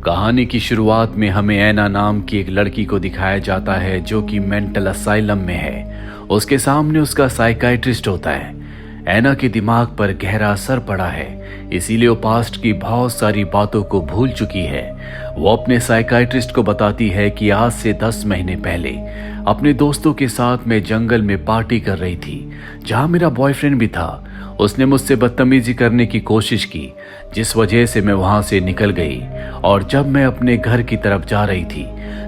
कहानी की शुरुआत में हमें ऐना नाम की एक लड़की को दिखाया जाता है जो कि मेंटल असाइलम में है। उसके सामने उसका साइकाइट्रिस्ट होता है। ऐना के दिमाग पर गहरा असर पड़ा है, इसीलिए वो पास्ट की बहुत सारी बातों को भूल चुकी है। वो अपने साइकाइट्रिस्ट को बताती है कि आज से 10 महीने पहले अपने दोस्तों के साथ मैं जंगल में पार्टी कर रही थी, जहां मेरा बॉयफ्रेंड भी था। उसने मुझसे बदतमीजी करने की कोशिश की, जिस वजह से मैं वहां से निकल गई। और जब मैं अपने घर की तरफ जा रही थी,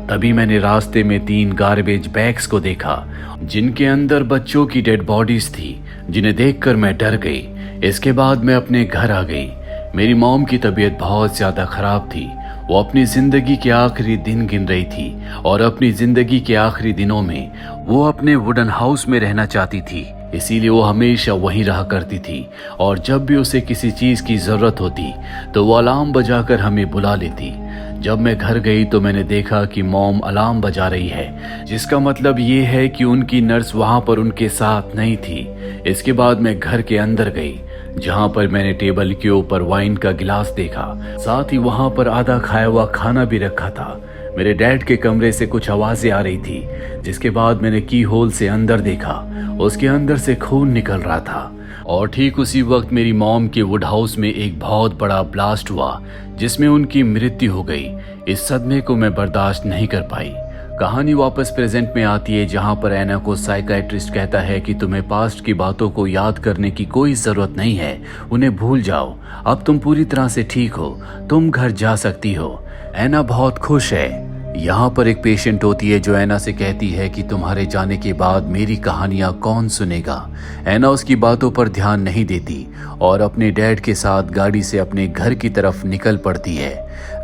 तभी मैंने रास्ते में 3 गार्बेज बैग्स को देखा, जिनके अंदर बच्चों की डेड बॉडीज थी, जिन्हें देखकर मैं डर गई। इसके बाद मैं अपने घर आ गई। मेरी मॉम की तबीयत बहुत ज्यादा खराब थी। वो अपनी जिंदगी के आखिरी दिन गिन रही थी और अपनी जिंदगी के आखिरी दिनों में वो अपने वुडन हाउस में रहना चाहती थी, इसीलिए वो हमेशा वहीं रहा करती थी। और जब भी उसे किसी चीज की जरूरत होती तो वो अलार्म बजाकर हमें बुला लेती। जब मैं घर गई तो मैंने देखा कि मॉम अलार्म बजा रही है, जिसका मतलब ये है कि उनकी नर्स वहां पर उनके साथ नहीं थी। इसके बाद मैं घर के अंदर गई, जहां पर मैंने टेबल के ऊपर वाइन का गिलास देखा, साथ ही वहां पर आधा खाया हुआ खाना भी रखा था। मेरे डैड के कमरे से कुछ आवाजें आ रही थी, जिसके बाद मैंने की होल से अंदर देखा। उसके अंदर से खून निकल रहा था। और ठीक उसी वक्त मेरी मॉम के वुड हाउस में एक बहुत बड़ा ब्लास्ट हुआ, जिसमें उनकी मृत्यु हो गई। इस सदमे को मैं बर्दाश्त नहीं कर पाई। कहानी वापस प्रेजेंट में आती है, जहां पर ऐना को साइकाइट्रिस्ट कहता है कि तुम्हें पास्ट की बातों को याद करने की कोई जरूरत नहीं है, उन्हें भूल जाओ। अब तुम पूरी तरह से ठीक हो, तुम घर जा सकती हो। ऐना बहुत खुश है। यहाँ पर एक पेशेंट होती है जो ऐना से कहती है कि तुम्हारे जाने के बाद मेरी कहानियां कौन सुनेगा। ऐना उसकी बातों पर ध्यान नहीं देती और अपने डैड के साथ गाड़ी से अपने घर की तरफ निकल पड़ती है।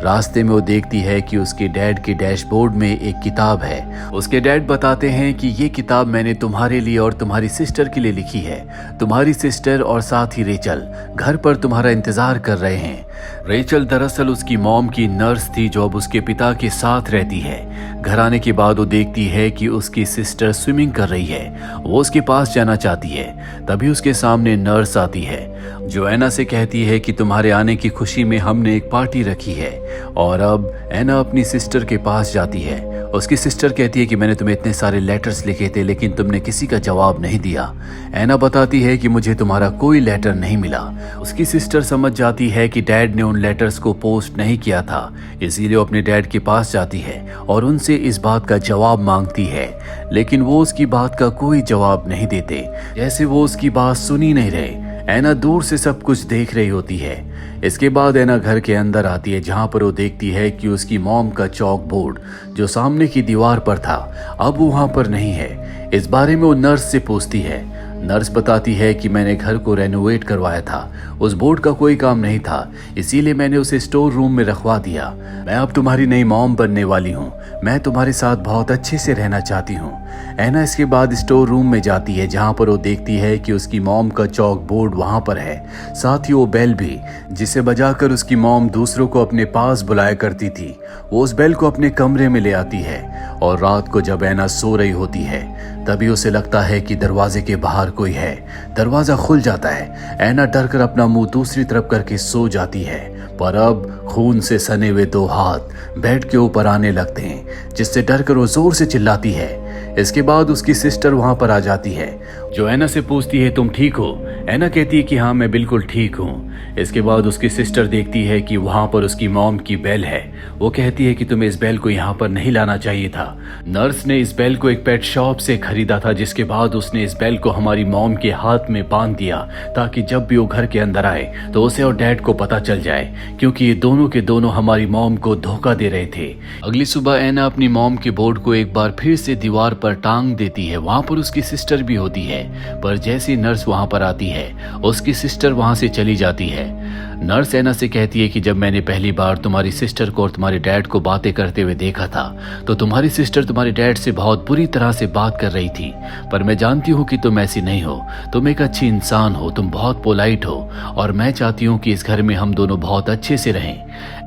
रास्ते में वो देखती है कि उसके डैड के डैशबोर्ड में एक किताब है। उसके डैड बताते हैं कि ये किताब मैंने तुम्हारे लिए और तुम्हारी सिस्टर के लिए लिखी है। तुम्हारी सिस्टर और साथ ही रेचल घर पर तुम्हारा इंतजार कर रहे हैं। रेचल दरअसल उसकी मॉम की नर्स थी, जो अब उसके पिता के साथ रहती है। घर आने के बाद वो देखती है कि उसकी सिस्टर स्विमिंग कर रही है। वो उसके पास जाना चाहती है, तभी उसके सामने नर्स आती है, जो ऐना से कहती है कि तुम्हारे आने की खुशी में हमने एक पार्टी रखी है। और अब ऐना अपनी सिस्टर के पास जाती है। उसकी सिस्टर कहती है कि मैंने तुम्हें इतने सारे लेटर्स लिखे थे, लेकिन तुमने किसी का जवाब नहीं दिया। ऐना बताती है कि मुझे तुम्हारा कोई लेटर नहीं मिला। उसकी सिस्टर समझ जाती है कि डैड ने उन लेटर्स को पोस्ट नहीं किया था, इसीलिए वो अपने डैड के पास जाती है और उनसे इस बात का जवाब मांगती है, लेकिन वो उसकी बात का कोई जवाब नहीं देते, जैसे वो उसकी बात सुन ही नहीं रहे। ऐना दूर से सब कुछ देख रही होती है। इसके बाद ऐना घर के अंदर आती है, जहां पर वो देखती है कि उसकी मॉम का चौक बोर्ड जो सामने की दीवार पर था, अब वहां पर नहीं है। इस बारे में वो नर्स से पूछती है। नर्स बताती है कि मैंने घर को रेनोवेट करवाया था, उस बोर्ड का कोई काम नहीं था, इसीलिए मैंने उसे स्टोर रूम में रखवा दिया। मैं अब तुम्हारी नई मॉम बनने वाली हूँ। मैं तुम्हारे साथ बहुत अच्छे से रहना चाहती हूँ। ऐना इसके बाद स्टोर रूम में जाती है, जहाँ पर वो देखती है कि उसकी मॉम का चौक बोर्ड वहाँ पर है, साथ ही वो बेल भी, जिसे बजाकर उसकी मॉम दूसरों को अपने पास बुलाया करती थी। वो उस बेल को अपने कमरे में ले आती है और रात को जब ऐना सो रही होती है, तभी उसे लगता है कि दरवाजे के बाहर कोई है। दरवाजा खुल जाता है। ऐना डरकर अपना मुंह दूसरी तरफ करके सो जाती है, पर अब खून से सने हुए 2 हाथ बेड के ऊपर आने लगते हैं, जिससे डरकर वो जोर से चिल्लाती है। इसके बाद उसकी सिस्टर वहां पर आ जाती है, जो ऐना से पूछती है तुम ठीक हो। ऐना कहती है कि हाँ मैं बिल्कुल ठीक हूँ। इसके बाद उसकी सिस्टर देखती है कि वहां पर उसकी मॉम की बेल है। वो कहती है कि तुम्हें इस बेल को यहाँ पर नहीं लाना चाहिए था। नर्स ने इस बेल को एक पेट शॉप से खरीदा था, जिसके बाद उसने इस बेल को हमारी मॉम के हाथ में बांध दिया, ताकि जब भी वो घर के अंदर आए तो उसे और डैड को पता चल जाए, क्योंकि ये दोनों के दोनों हमारी मॉम को धोखा दे रहे थे। अगली सुबह ऐना अपनी मॉम के बोर्ड को एक बार फिर से दीवार पर टांग देती है। वहां पर उसकी सिस्टर भी होती है, पर जैसी नर्स वहां पर आती है, उसकी सिस्टर वहां से चली जाती है। नर्स ऐना से कहती है कि जब मैंने पहली बार तुम्हारी सिस्टर को और तुम्हारे डैड को बातें करते हुए देखा था, तो तुम्हारी सिस्टर तुम्हारे डैड से बहुत बुरी तरह से बात कर रही थी, पर मैं जानती हूँ कि तुम ऐसी नहीं हो। तुम एक अच्छी इंसान हो, तुम बहुत पोलाइट हो, और मैं चाहती हूँ कि इस घर में हम दोनों बहुत अच्छे से रहें।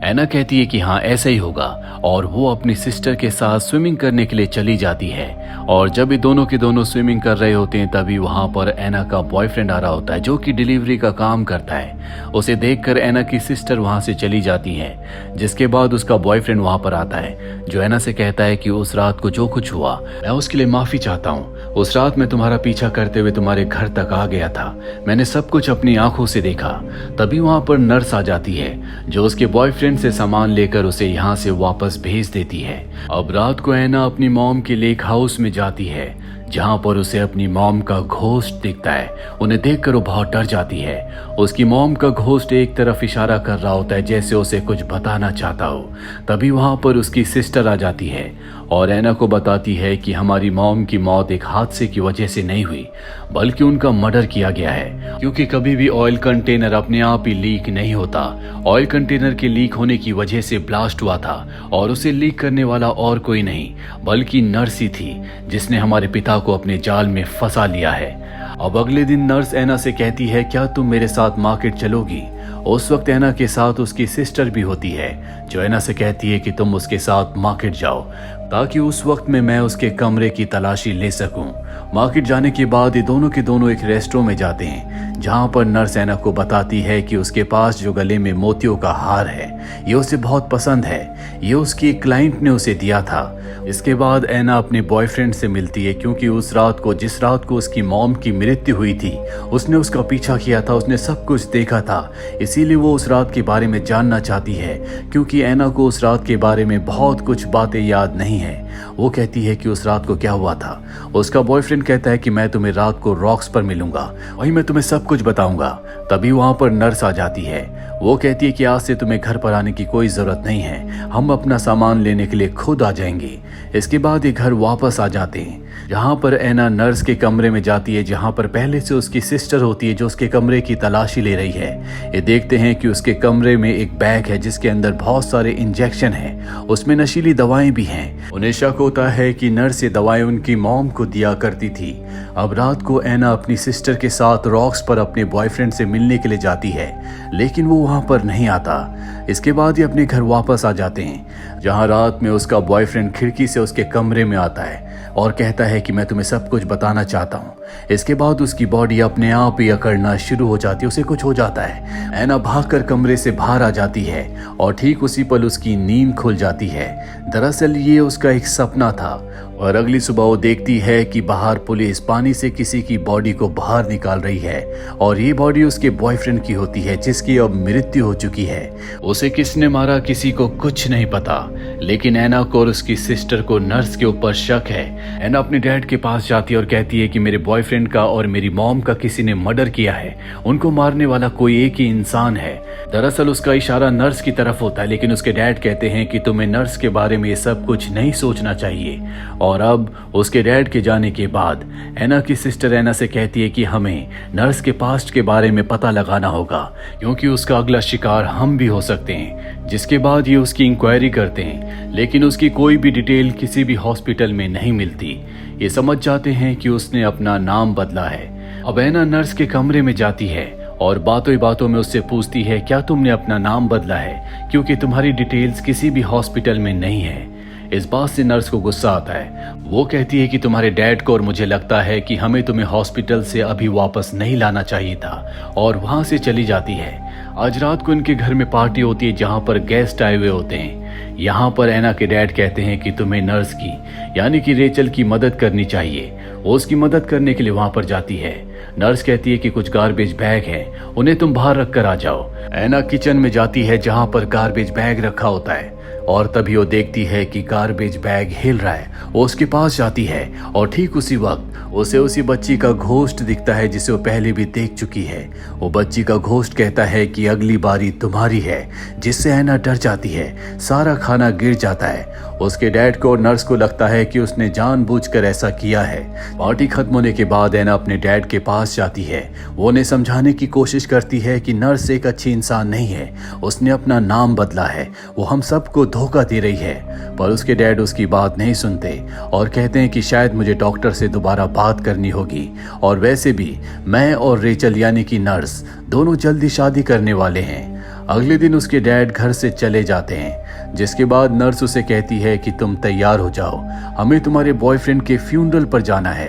ऐना कहती है कि हाँ ऐसा ही होगा, और वो अपनी सिस्टर के साथ स्विमिंग करने के लिए चली जाती है। और जब ये दोनों के दोनों स्विमिंग कर रहे होते हैं, तभी वहां पर ऐना का बॉयफ्रेंड आ रहा होता है, जो कि डिलीवरी का काम करता है। उसे देखकर एना की सिस्टर वहां से चली जाती है, जिसके बाद उसका बॉयफ्रेंड वहां पर आता है, जो एना से कहता है कि उस रात को जो कुछ हुआ मैं उसके लिए माफी चाहता हूँ। उस रात मैं तुम्हारा पीछा करते हुए तुम्हारे घर तक आ गया था, मैंने सब कुछ अपनी आंखों से देखा। तभी वहां पर नर्स आ जाती है, जो उसके बॉयफ्रेंड से सामान लेकर उसे यहाँ से वापस भेज देती है। अब रात को एना अपनी मॉम के लेक हाउस में जाती है, जहां पर उसे अपनी मॉम का घोस्ट दिखता है। उन्हें देखकर वो बहुत डर जाती है। उसकी मॉम का घोस्ट एक तरफ इशारा कर रहा होता है, जैसे उसे कुछ बताना चाहता हो। तभी वहां पर उसकी सिस्टर आ जाती है और एना को बताती है कि हमारी मॉम की मौत एक हादसे की वजह से नहीं हुई, बल्कि उनका मर्डर किया गया है। क्योंकि कभी भी ऑयल कंटेनर अपने आप ही लीक नहीं होता। ऑयल कंटेनर के लीक होने की वजह से ब्लास्ट हुआ था और उसे लीक करने वाला और कोई नहीं बल्कि नर्स ही थी, जिसने हमारे पिता को अपने जाल में फंसा लिया है। अब अगले दिन नर्स एना से कहती है, क्या तुम मेरे साथ मार्केट चलोगी? उस वक्त एना के साथ उसकी सिस्टर भी होती है, जो एना से कहती है कि तुम उसके साथ मार्केट जाओ, ताकि उस वक्त में मैं उसके कमरे की तलाशी ले सकूं। मार्केट जाने के बाद ये दोनों के दोनों एक रेस्टोरेंट में जाते हैं, जहां पर नर्स एना को बताती है कि उसके पास जो गले में मोतियों का हार है, ये उसे बहुत पसंद है, ये उसकी एक क्लाइंट ने उसे दिया था। इसके बाद एना अपने बॉयफ्रेंड से मिलती है, क्योंकि उस रात को जिस रात को उसकी मॉम की मृत्यु हुई थी, उसने उसका पीछा किया था, उसने सब कुछ देखा था। इसीलिए वो उस रात के बारे में जानना चाहती है, क्योंकि एना को उस रात के बारे में बहुत कुछ बातें याद नहीं है। वो कहती है कि उस रात को क्या हुआ था। उसका बॉयफ्रेंड कहता है कि मैं तुम्हें रात को रॉक्स पर मिलूंगा, वहीं मैं तुम्हें सब कुछ बताऊंगा। तभी वहां पर नर्स आ जाती है। वो कहती है कि आज से तुम्हें घर पर आने की कोई जरूरत नहीं है, हम अपना सामान लेने के लिए खुद आ जाएंगे। इसके बाद ये घर वापस आ जाते हैं, जहां पर एना नर्स के कमरे में जाती है, जहां पर पहले से उसकी सिस्टर होती है, जो उसके कमरे की तलाशी ले रही है। ये देखते हैं कि उसके कमरे में एक बैग है, जिसके अंदर बहुत सारे इंजेक्शन हैं, उसमें नशीली दवाएं भी हैं। उन्हें शक होता है कि नर्स ये दवाएं उनकी मॉम को दिया करती थी। अब रात को एना अपनी सिस्टर के साथ रॉक्स पर अपने बॉयफ्रेंड से मिलने के लिए जाती है, लेकिन वो वहां पर नहीं आता। इसके बाद ये अपने घर वापस आ जाते हैं, जहां रात में उसका बॉयफ्रेंड खिड़की से उसके कमरे में आता है और कहता है कि मैं तुम्हें सब कुछ बताना चाहता हूँ। इसके बाद उसकी बॉडी अपने आप ही अकड़ना शुरू हो जाती है, उसे कुछ हो जाता है। एना भागकर कमरे से बाहर आ जाती है और ठीक उसी पल उसकी नींद खुल जाती है। दरअसल ये उसका एक सपना था और अगली सुबह वो देखती है कि बाहर पुलिस पानी से किसी की बॉडी को बाहर निकाल रही है और ये बॉडी उसके बॉयफ्रेंड की होती है, जिसकी अब मृत्यु हो चुकी है। उसे किसने मारा किसी को कुछ नहीं पता, लेकिन एना को और उसकी सिस्टर को नर्स के ऊपर शक है। एना अपने डैड के पास जाती है और कहती है कि मेरे बॉयफ्रेंड का और मेरी मॉम का किसी ने मर्डर किया है, उनको मारने वाला कोई एक ही इंसान है। दरअसल उसका इशारा नर्स की तरफ होता है, लेकिन उसके डैड कहते हैं कि तुम्हें नर्स के बारे में ये सब कुछ नहीं सोचना चाहिए। और अब उसके डैड के जाने के बाद एना की सिस्टर एना से कहती है कि हमें नर्स के पास्ट के बारे में पता लगाना होगा, क्योंकि उसका अगला शिकार हम भी हो सकते हैं। जिसके बाद ये उसकी इंक्वायरी करते हैं, लेकिन उसकी कोई भी डिटेल किसी भी हॉस्पिटल में नहीं मिलती। ये समझ जाते हैं कि उसने अपना नाम बदला है। अब एना नर्स के कमरे में जाती है और बातों ही बातों में उससे पूछती है, क्या तुमने अपना नाम बदला है, क्योंकि तुम्हारी डिटेल्स किसी भी हॉस्पिटल में नहीं है। इस बात से नर्स को गुस्सा आता है। वो कहती है कि तुम्हारे डैड को और मुझे लगता है कि हमें तुम्हें हॉस्पिटल से अभी वापस नहीं लाना चाहिए था, और वहां से चली जाती है। आज रात को इनके घर में पार्टी होती है, जहां पर गेस्ट आए हुए होते हैं। यहाँ पर एना के डैड कहते हैं कि तुम्हें नर्स की यानी कि रेचल की मदद करनी चाहिए। वो उसकी मदद करने के लिए वहां पर जाती है। नर्स कहती है कि कुछ गार्बेज बैग हैं, उन्हें तुम बाहर रख कर आ जाओ। एना किचन में जाती है, जहां पर गार्बेज बैग रखा होता है, और तभी वो देखती है कि गार्बेज बैग हिल रहा है। वो उसके पास जाती है और ठीक उसी वक्त उसे उसी बच्ची का घोस्ट दिखता है, जिसे वो पहले भी देख चुकी है। वो बच्ची का घोस्ट कहता है कि अगली बारी तुम्हारी है, जिससे एना डर जाती है। सारा खाना गिर जाता है। उसके डैड को और नर्स को लगता है कि उसने जानबूझकर ऐसा किया है। पार्टी खत्म होने के बाद एना अपने डैड के पास जाती है। वो उन्हें समझाने की कोशिश करती है कि नर्स एक अच्छी इंसान नहीं है, उसने अपना नाम बदला है, वो हम सबको धोखा दे रही है। पर उसके डैड उसकी बात नहीं सुनते और कहते हैं कि शायद मुझे डॉक्टर से दोबारा बात करनी होगी, और वैसे भी मैं और रेचल यानी कि नर्स दोनों जल्दी शादी करने वाले हैं। अगले दिन उसके डैड घर से चले जाते हैं, जिसके बाद नर्स उसे कहती है कि तुम तैयार हो जाओ, हमें तुम्हारे बॉयफ्रेंड के फ्यूनरल पर जाना है।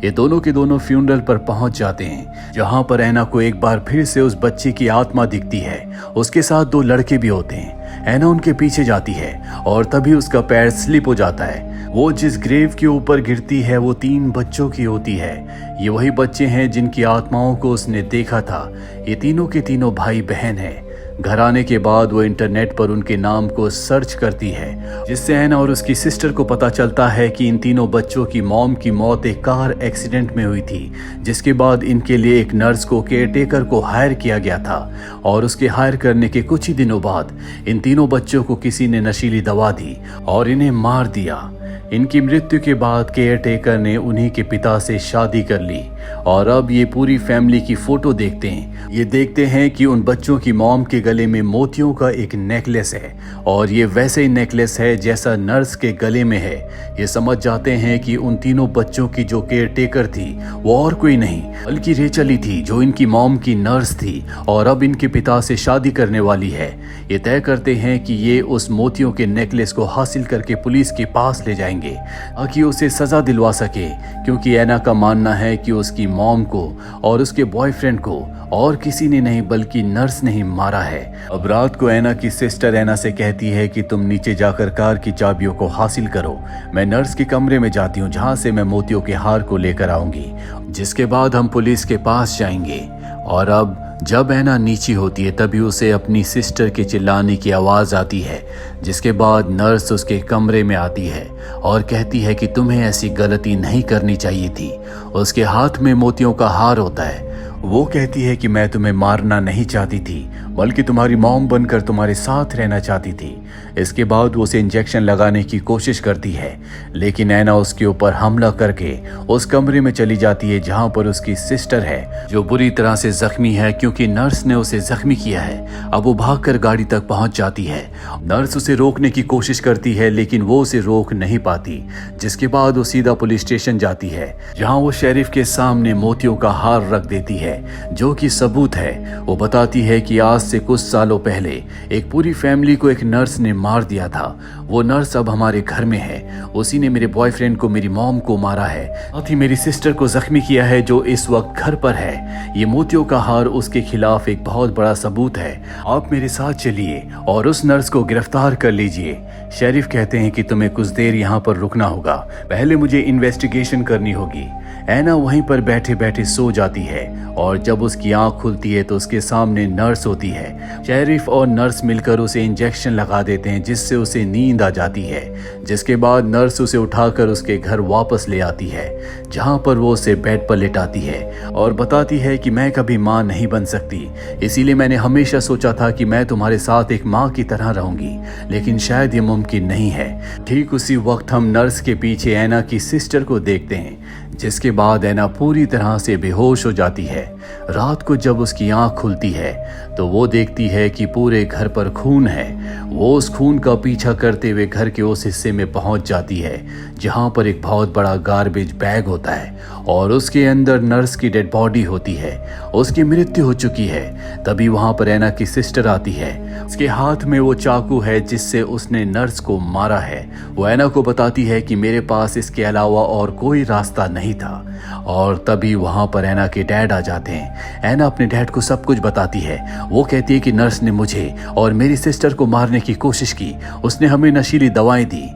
ये दोनों के दोनों फ्यूनरल पर पहुंच जाते हैं, जहां पर ऐना को एक बार फिर से उस बच्चे की आत्मा दिखती है। उसके साथ 2 लड़के भी होते हैं। ऐना उनके पीछे जाती है और तभी उसका पैर स्लिप हो जाता है। वो जिस ग्रेव के ऊपर गिरती है वो 3 बच्चों की होती है। ये वही बच्चे हैं जिनकी आत्माओं को उसने देखा था। ये तीनों के तीनों भाई बहन हैं। घर आने के बाद वो इंटरनेट पर उनके नाम को सर्च करती है, जिससे ऐना और उसकी सिस्टर को पता चलता है कि इन तीनों बच्चों की मॉम की मौत एक कार एक्सीडेंट में हुई थी, जिसके बाद इनके लिए एक नर्स को केयरटेकर को हायर किया गया था। और उसके हायर करने के कुछ ही दिनों बाद इन तीनों बच्चों को किसी ने नशीली दवा दी और इन्हें मार दिया। इनकी मृत्यु के बाद केयरटेकर ने उन्हीं के पिता से शादी कर ली और अब ये पूरी फैमिली की फोटो देखते हैं। ये देखते हैं कि उन बच्चों की मॉम के गले में मोतियों का एक नेकलेस है और ये वैसे ही नेकलेस है जैसा नर्स के गले में है। ये समझ जाते हैं कि उन तीनों बच्चों की जो केयरटेकर थी वो और कोई नहीं बल्कि रेचल ही थी, जो इनकी मॉम की नर्स थी और अब इनके पिता से शादी करने वाली है। ये तय करते हैं कि ये उस मोतियों के नेकलेस को हासिल करके पुलिस के पास ले जाएंगे ताकि उसे सजा दिलवा सके, क्योंकि ऐना का मानना है कि उसकी मॉम को और उसके बॉयफ्रेंड को और किसी ने नहीं बल्कि नर्स ने ही मारा है। अब रात को ऐना की सिस्टर ऐना से कहती है कि तुम नीचे जाकर कार की चाबियों को हासिल करो, मैं नर्स के कमरे में जाती हूँ जहाँ से मैं मोतियों के हार को लेकर आऊंगी, जिसके बाद हम पुलिस के पास जाएंगे। और अब जब ऐना नीची होती है तभी उसे अपनी सिस्टर के चिल्लाने की आवाज़ आती है, जिसके बाद नर्स उसके कमरे में आती है और कहती है कि तुम्हें ऐसी गलती नहीं करनी चाहिए थी। उसके हाथ में मोतियों का हार होता है। वो कहती है कि मैं तुम्हें मारना नहीं चाहती थी बल्कि तुम्हारी मॉम बनकर तुम्हारे साथ रहना चाहती थी। इसके बाद वो उसे इंजेक्शन लगाने की कोशिश करती है, लेकिन ऐना उसके ऊपर हमला करके उस कमरे में चली जाती है जहां पर उसकी सिस्टर है, जो बुरी तरह से जख्मी है क्योंकि नर्स ने उसे जख्मी किया है। अब वो भागकर गाड़ी तक पहुंच जाती है। नर्स उसे रोकने की कोशिश करती है लेकिन वो उसे रोक नहीं पाती, जिसके बाद वो सीधा पुलिस स्टेशन जाती है जहां वो शेरिफ के सामने मोतियों का हार रख देती है जो कि सबूत है। वो बताती है कि आज से कुछ सालों पहले एक पूरी फैमिली को एक नर्स ने मार दिया था। वो नर्स अब हमारे घर में है। उसी ने मेरे बॉयफ्रेंड को, मेरी मॉम को मारा है, साथ ही मेरी सिस्टर को जख्मी किया है जो इस वक्त घर पर है। ये मोतियों का हार उसके खिलाफ एक बहुत बड़ा सबूत है। आप मेरे साथ चलिए और उस नर्स को गिरफ्तार कर लीजिए। शेरिफ कहते हैं कि तुम्हें कुछ देर यहाँ पर रुकना होगा, पहले मुझे इन्वेस्टिगेशन करनी होगी। ऐना वहीं पर बैठे बैठे सो जाती है और जब उसकी आंख खुलती है तो उसके सामने नर्स होती है। शेरिफ और नर्स मिलकर उसे इंजेक्शन लगा देते हैं जिससे उसे नींद आ जाती है, जिसके बाद नर्स उसे उठाकर उसके घर वापस ले आती है जहां पर वो उसे बेड पर लेटाती है और बताती है कि मैं कभी माँ नहीं बन सकती, इसीलिए मैंने हमेशा सोचा था कि मैं तुम्हारे साथ एक माँ की तरह रहूंगी, लेकिन शायद ये मुमकिन नहीं है। ठीक उसी वक्त हम नर्स के पीछे ऐना की सिस्टर को देखते हैं, जिसके बाद ऐना पूरी तरह से बेहोश हो जाती है। रात को जब उसकी आंख खुलती है तो वो देखती है कि पूरे घर पर खून है। वो उस खून का पीछा करते हुए घर के उस हिस्से में पहुंच जाती है जहां पर एक बहुत बड़ा गार्बेज बैग होता है और उसके अंदर नर्स की डेड बॉडी होती है। उसकी मृत्यु हो चुकी है। तभी वहां पर ऐना की सिस्टर आती है। उसके हाथ में वो चाकू है जिससे उसने नर्स को मारा है। वो ऐना को बताती है कि मेरे पास इसके अलावा और कोई रास्ता नहीं था। और तभी वहां पर ऐना के डैड आ जाते हैं। ऐना अपने डैड को सब कुछ बताती है। वो कहती है कि नर्स ने मुझे और मेरी सिस्टर को मारने की कोशिश की, उसने हमें नशीली दवाएं दी।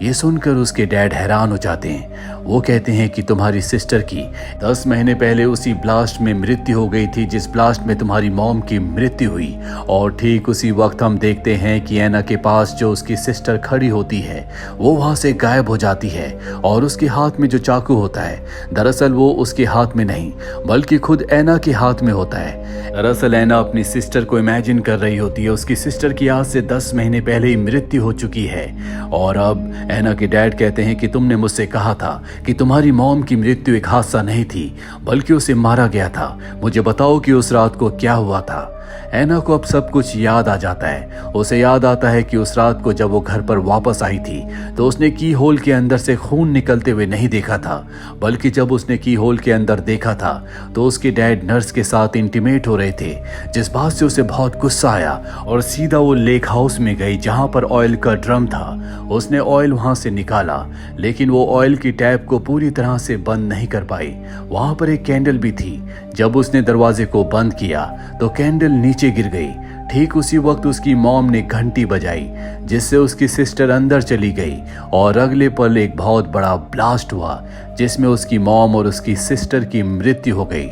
ये सुनकर उसके डैड हैरान हो जाते हैं। वो कहते हैं कि तुम्हारी सिस्टर की 10 महीने पहले उसी ब्लास्ट में मृत्यु हो गई थी जिस ब्लास्ट में तुम्हारी मॉम की मृत्यु हुई। और ठीक उसी वक्त हम देखते हैं कि ऐना के पास जो उसकी सिस्टर खड़ी होती है वो वहां से गायब हो जाती है और उसके हाथ में जो चाकू होता है दरअसल वो उसके हाथ में नहीं बल्कि खुद ऐना के हाथ में होता है। दरअसल ऐना अपनी सिस्टर को इमेजिन कर रही होती है। उसकी सिस्टर की आज से 10 महीने पहले ही मृत्यु हो चुकी है। और अब ऐना के डैड कहते हैं कि तुमने मुझसे कहा था कि तुम्हारी मॉम की मृत्यु एक हादसा नहीं थी बल्कि उसे मारा गया था। मुझे बताओ कि उस रात को क्या हुआ था। ऐना को अब सब कुछ याद आ जाता है। उसे याद आता है कि उस रात को जब वो घर पर वापस आई थी तो उसने की होल के अंदर से खून निकलते हुए नहीं देखा था, बल्कि जब उसने की होल के अंदर देखा था तो उसके डैड नर्स के साथ इंटीमेट हो रहे थे, जिस बात से उसे बहुत गुस्सा आया और सीधा वो लेक हाउस में गई जहां पर ऑयल का ड्रम था। उसने ऑयल वहां से निकाला, लेकिन वो ऑयल की टैप को पूरी तरह से बंद नहीं कर पाई। वहां पर एक कैंडल भी थी। जब उसने दरवाजे को बंद किया तो कैंडल नीचे गिर गई। ठीक उसी वक्त उसकी मॉम ने घंटी बजाई, जिससे उसकी सिस्टर अंदर चली गई और अगले पल एक बहुत बड़ा ब्लास्ट हुआ जिसमें उसकी मॉम और उसकी सिस्टर की मृत्यु हो गई।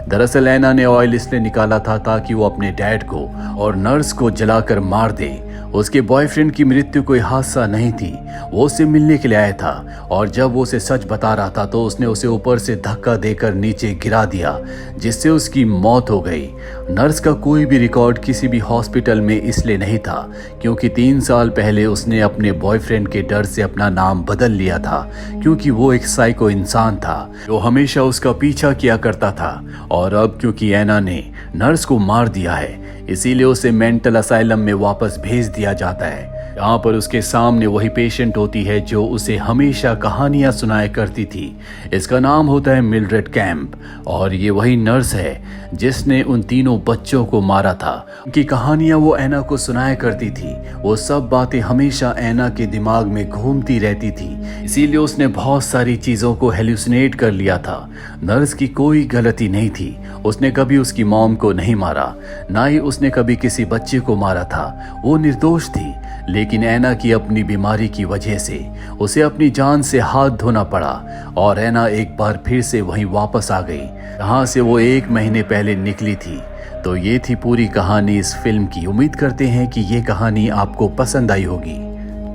दरअसल ऐना ने ऑयल इसलिए निकाला था ताकि वो अपने डैड को और नर्स को जलाकर मार दे। उसके बॉयफ्रेंड की मृत्यु कोई हादसा नहीं थी, वो उससे मिलने के लिए आया था और जब वो उसे सच बता रहा था तो उसने उसे ऊपर से धक्का देकर नीचे गिरा दिया, जिससे उसकी मौत हो गई। नर्स का कोई भी रिकॉर्ड किसी भी हॉस्पिटल में इसलिए नहीं था क्योंकि 3 साल पहले उसने अपने बॉयफ्रेंड के डर से अपना नाम बदल लिया था, क्योंकि वो एक साइको इंसान था जो हमेशा उसका पीछा किया करता था। और अब क्योंकि ऐना ने नर्स को मार दिया है, इसीलिए उसे मेंटल असाइलम में वापस भेज दिया जाता है। यहाँ पर उसके सामने वही पेशेंट होती है जो उसे हमेशा कहानियां सुनाया करती थी। इसका नाम होता है मिल्ड्रेड कैंप और ये वही नर्स है जिसने उन तीनों बच्चों को मारा था। उनकी कहानियां वो ऐना को सुनाया करती थी। वो सब बातें हमेशा ऐना के दिमाग में घूमती रहती थी, इसीलिए उसने बहुत सारी चीजों को हेलुसिनेट कर लिया था। नर्स की कोई गलती नहीं थी। उसने कभी उसकी मॉम को नहीं मारा, ना ही उसने कभी किसी बच्चे को मारा था। वो निर्दोष थी, लेकिन ऐना की अपनी बीमारी की वजह से उसे अपनी जान से हाथ धोना पड़ा और ऐना एक बार फिर से वहीं वापस आ गई जहां से वो 1 महीने पहले निकली थी। तो ये थी पूरी कहानी इस फिल्म की। उम्मीद करते हैं कि ये कहानी आपको पसंद आई होगी।